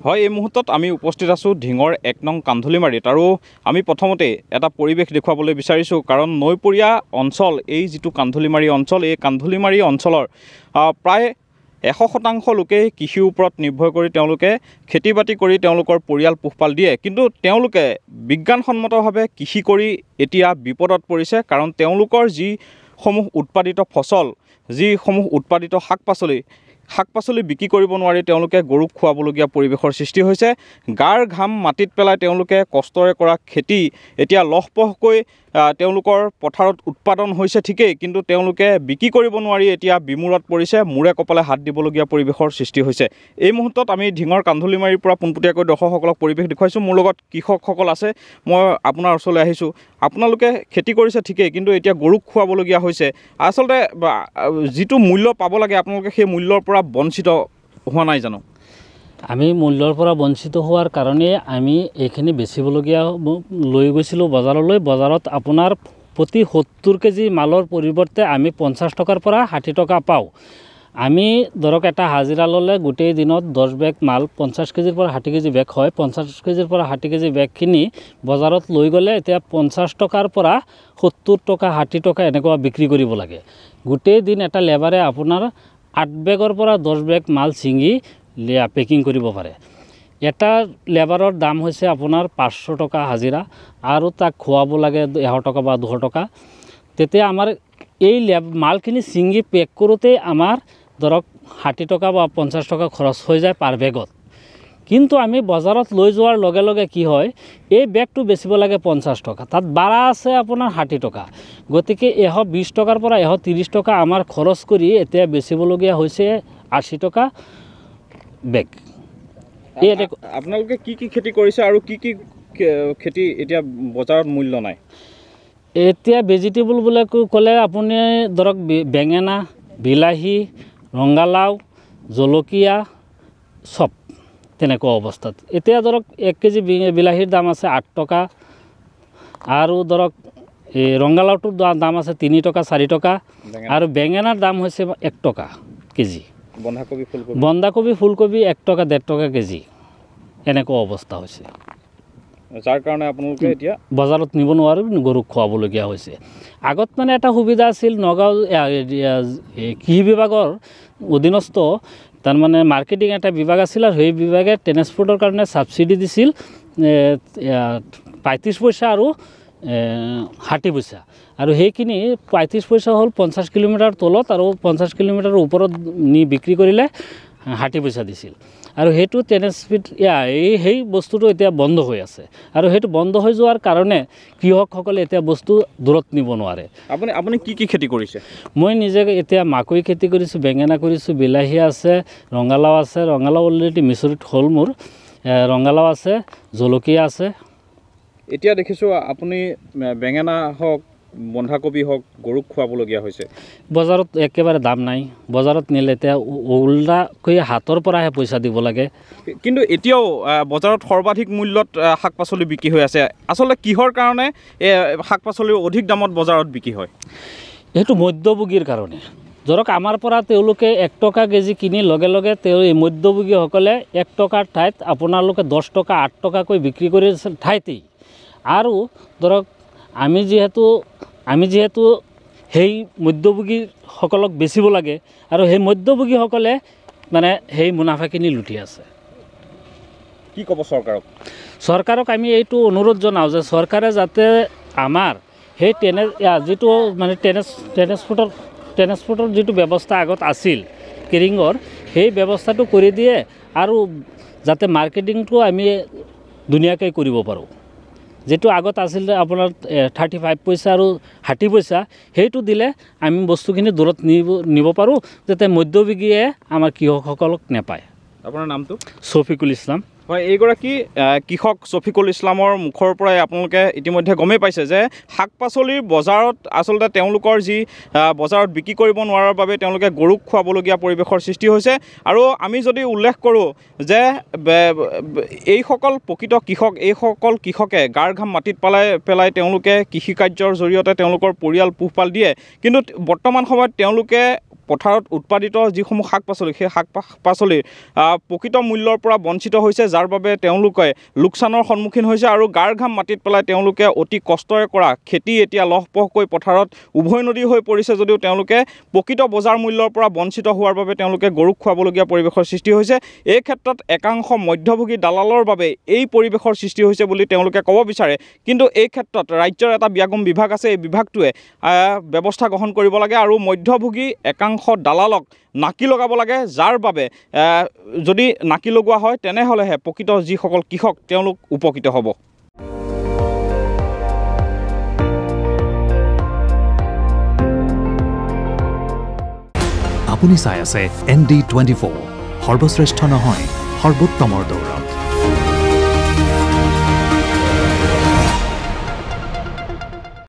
হয়, এই মুহূৰ্তত আমি উপস্থিত আছোঁ ঢিঙৰ ১ নং কান্ধুলিমাৰীত আৰু আমি প্ৰথমতে এটা পৰিৱেশ দেখুৱাবলৈ বিচাৰিছোঁ কাৰণ নৈপৰীয়া অঞ্চল এই যিটো কান্ধুলিমাৰী অঞ্চল এই কান্ধুলিমাৰী অঞ্চলৰ প্ৰায় ১০০% লোকেই কৃষিৰ ওপৰত নিৰ্ভৰ কৰি তেওঁলোকে খেতি বাতি কৰি তেওঁলোকৰ পৰিয়াল পোহপাল দিয়ে, কিন্তু তেওঁলোকে বিজ্ঞানসন্মতভাৱে কৃষি কৰি এতিয়া বিপদত পৰিছে কাৰণ তেওঁলোকৰ যিসমূহ উৎপাদিত ফচল, যিসমূহ উৎপাদিত শাক পাচলি বিক্ৰী কৰিব নোৱাৰি তেওঁলোকে গৰুক খুৱাবলগীয়া পৰিৱেশৰ সৃষ্টি হৈছে। গাৰ ঘাম মাটিত পেলাই তেওঁলোকে কষ্টৰে কৰা খেতি এতিয়া লহপহকৈ তেওঁলোকৰ পথাৰত উৎপাদন হৈছে ঠিকেই, কিন্তু তেওঁলোকে বিক্ৰী কৰিব নোৱাৰি এতিয়া বিমূৰত পৰিছে, মূৰে কপালে হাত দিবলগীয়া পৰিৱেশৰ সৃষ্টি হৈছে। এই মুহূৰ্তত আমি ঢিঙৰ কান্ধুলিমাৰীৰ পৰা পোনপটীয়াকৈ দৰ্শকসকলক পৰিৱেশ দেখুৱাইছোঁ। মোৰ লগত কৃষকসকল আছে, মই আপোনাৰ ওচৰলৈ আহিছোঁ। আপোনালোকে খেতি কৰিছে ঠিকেই, কিন্তু এতিয়া গৰুক খুৱাবলগীয়া হৈছে। আচলতে যিটো মূল্য পাব লাগে আপোনালোকে সেই মূল্যৰ পৰা বঞ্চিত হোৱা নাই জানো? আমি মূল্যৰ পৰা বঞ্চিত হোৱাৰ কাৰণে আমি এইখিনি বেচিবলগীয়া লৈ গৈছিলোঁ বজাৰলৈ। বজাৰত আপোনাৰ প্ৰতি ৭০ কেজি মালৰ পৰিৱৰ্তে আমি ৫০ টকাৰ পৰা ৬০ টকা পাওঁ। আমি ধৰক এটা হাজিৰা ল'লে গোটেই দিনত 10 বেগ মাল ৫০ কেজিৰ পৰা ৬০ কেজি বেগ হয়। ৫০ কেজিৰ পৰা ৬০ কেজি বেগখিনি বজাৰত লৈ গ'লে এতিয়া ৫০ টকাৰ পৰা ৭০ টকা ৬০ টকা এনেকুৱা বিক্ৰী কৰিব লাগে। গোটেই দিন এটা লেবাৰে আপোনাৰ ৮ বেগৰ পৰা 10 বেগ মাল ছিঙি পেকিং কৰিব পাৰে। এটা লেবাৰৰ দাম হৈছে আপোনাৰ ৫০০ টকা হাজিৰা আৰু তাক খুৱাব লাগে ১০০ টকা বা ২০০ টকা। তেতিয়া আমাৰ এই মালখিনি ছিঙি পেক কৰোঁতেই আমাৰ ধৰক ৬০ টকা বা ৫০ টকা খৰচ হৈ যায় পাৰ বেগত। কিন্তু আমি বজাৰত লৈ যোৱাৰ লগে লগে কি হয়, এই বেগটো বেচিব লাগে ৫০ টকা, তাত বাৰা আছে আপোনাৰ ৬০ টকা। গতিকে ১২০ টকাৰ পৰা ১৩০ টকা আমাৰ খৰচ কৰি এতিয়া বেচিবলগীয়া হৈছে ৮০ টকা বেগ। আপোনালোকে কি খেতি কৰিছে আৰু কি খেতি এতিয়া বজাৰত মূল্য নাই? এতিয়া ভেজিটেবল বুলি ক'লে আপুনি ধৰক বেঙেনা, বিলাহী, ৰঙালাও, জলকীয়া চব তেনেকুৱা অৱস্থাত। এতিয়া ধৰক ১ কেজি বিলাহীৰ দাম আছে ৮ টকা আৰু ধৰক এই ৰঙালাওটোৰ দাম আছে ৩ টকা ৪ টকা আৰু বেঙেনাৰ দাম হৈছে ১ টকা কেজি। বন্ধাকবি ফুলকবি ১ টকা ১.৫ টকা কেজি এনেকুৱা অৱস্থা হৈছে, যাৰ কাৰণে আপোনালোকে এতিয়া বজাৰত নিব নোৱাৰি গৰুক খুৱাবলগীয়া হৈছে। আগত মানে এটা সুবিধা আছিল, নগাঁও কৃষি বিভাগৰ অধীনস্থ তাৰমানে মাৰ্কেটিং এটা বিভাগ আছিল আৰু সেই বিভাগে ট্ৰেন্সপৰ্টৰ কাৰণে ছাবচিডি দিছিল ৩৫ পইচা আৰু ৬০ পইচা। আৰু সেইখিনি ৩৫ পইচা হ'ল ৫০ কিলোমিটাৰ তলত আৰু ৫০ কিলোমিটাৰৰ ওপৰত নি বিক্ৰী কৰিলে ৬০ পইচা দিছিল। আৰু সেইটো ট্ৰেন্সপৰ্ট সেই বস্তুটো এতিয়া বন্ধ হৈ আছে আৰু সেইটো বন্ধ হৈ যোৱাৰ কাৰণে কৃষকসকলে এতিয়া বস্তু দূৰত নিব নোৱাৰে। আপুনি কি খেতি কৰিছে? মই নিজে এতিয়া মাকৈ খেতি কৰিছোঁ, বেঙেনা কৰিছোঁ, বিলাহী আছে, ৰঙালাও আছে। ৰঙালাও অলৰেডি মিচৰিত হ'ল মোৰ, ৰঙালাও আছে, জলকীয়া আছে। এতিয়া দেখিছোঁ আপুনি বেঙেনা হওক বন্ধাকবি হওক গৰুক খুৱাবলগীয়া হৈছে। বজাৰত একেবাৰে দাম নাই, বজাৰত নিলে এতিয়া ওলোটাকৈ হাতৰ পৰাহে পইচা দিব লাগে। কিন্তু এতিয়াও বজাৰত সৰ্বাধিক মূল্যত শাক পাচলি বিক্ৰী হৈ আছে। আচলতে কিহৰ কাৰণে শাক পাচলিৰ অধিক দামত বজাৰত বিক্ৰী হয়? সেইটো মধ্যভোগীৰ কাৰণে। ধৰক আমাৰ পৰা তেওঁলোকে ১ টকা কেজি কিনি লগে লগে এই মধ্যভোগীসকলে ১ টকাৰ ঠাইত আপোনালোকে ১০ টকা ৮ টকাকৈ বিক্ৰী কৰি ঠাইতেই আৰু ধৰক আমি যিহেতু সেই মধ্যভোগীসকলক বেচিব লাগে আৰু সেই মধ্যভোগীসকলে মানে সেই মুনাফাখিনি লুটি আছে। কি ক'ব চৰকাৰক আমি এইটো অনুৰোধ জনাওঁ যে চৰকাৰে যাতে আমাৰ সেই যিটো মানে ট্ৰেন্সপৰ্টৰ যিটো ব্যৱস্থা আগত আছিল কেৰিঙৰ, সেই ব্যৱস্থাটো কৰি দিয়ে আৰু যাতে মাৰ্কেটিংটো আমি ধুনীয়াকৈ কৰিব পাৰোঁ। যিটো আগত আছিল আপোনাৰ 35 পইচা আৰু 60 পইচা, সেইটো দিলে আমি বস্তুখিনি দূৰত নিব পাৰোঁ যাতে মধ্যভোগীয়ে আমাৰ কৃষকসকলক নাপায়। আপোনাৰ নামটো? শফিকুল ইছলাম। হয়, এইগৰাকী কৃষক শফিকুল ইছলামৰ মুখৰ পৰাই আপোনালোকে ইতিমধ্যে গমেই পাইছে যে শাক পাচলিৰ বজাৰত আচলতে তেওঁলোকৰ যি বজাৰত বিক্ৰী কৰিব নোৱাৰাৰ বাবে তেওঁলোকে গৰুক খুৱাবলগীয়া পৰিৱেশৰ সৃষ্টি হৈছে। আৰু আমি যদি উল্লেখ কৰোঁ যে এইসকল প্ৰকৃত কৃষক, এইসকল কৃষকে গাৰ ঘাম মাটিত পেলাই তেওঁলোকে কৃষি কাৰ্যৰ জৰিয়তে তেওঁলোকৰ পৰিয়াল পোহপাল দিয়ে, কিন্তু বৰ্তমান সময়ত তেওঁলোকে পথাৰত উৎপাদিত যিসমূহ শাক পাচলি সেই শাক পাচলিৰ প্ৰকৃত মূল্যৰ পৰা বঞ্চিত হৈছে, যাৰ বাবে তেওঁলোকে লোকচানৰ সন্মুখীন হৈছে আৰু গাৰ ঘাম মাটিত পেলাই তেওঁলোকে অতি কষ্টৰে কৰা খেতি এতিয়া লহপহকৈ পথাৰত উভৈ নদী হৈ পৰিছে যদিও তেওঁলোকে প্ৰকৃত বজাৰ মূল্যৰ পৰা বঞ্চিত হোৱাৰ বাবে তেওঁলোকে গৰুক খুৱাবলগীয়া পৰিৱেশৰ সৃষ্টি হৈছে। এই ক্ষেত্ৰত একাংশ মধ্যভোগী দালালৰ বাবে এই পৰিৱেশৰ সৃষ্টি হৈছে বুলি তেওঁলোকে ক'ব বিচাৰে। কিন্তু এই ক্ষেত্ৰত ৰাজ্যৰ এটা ব্যাগম বিভাগ আছে, এই বিভাগটোৱে ব্যৱস্থা গ্ৰহণ কৰিব লাগে আৰু মধ্যভোগী একাংশ দালালক নাকি লগাব লাগে, যাৰ বাবে যদি নাকি লগোৱা হয় তেনেহ'লেহে প্ৰকৃত যিসকল কৃষক তেওঁলোক উপকৃত হ'ব। আপুনি চাই আছে ND24, সৰ্বশ্ৰেষ্ঠ নহয় সৰ্বোত্তমৰ দৌৰ।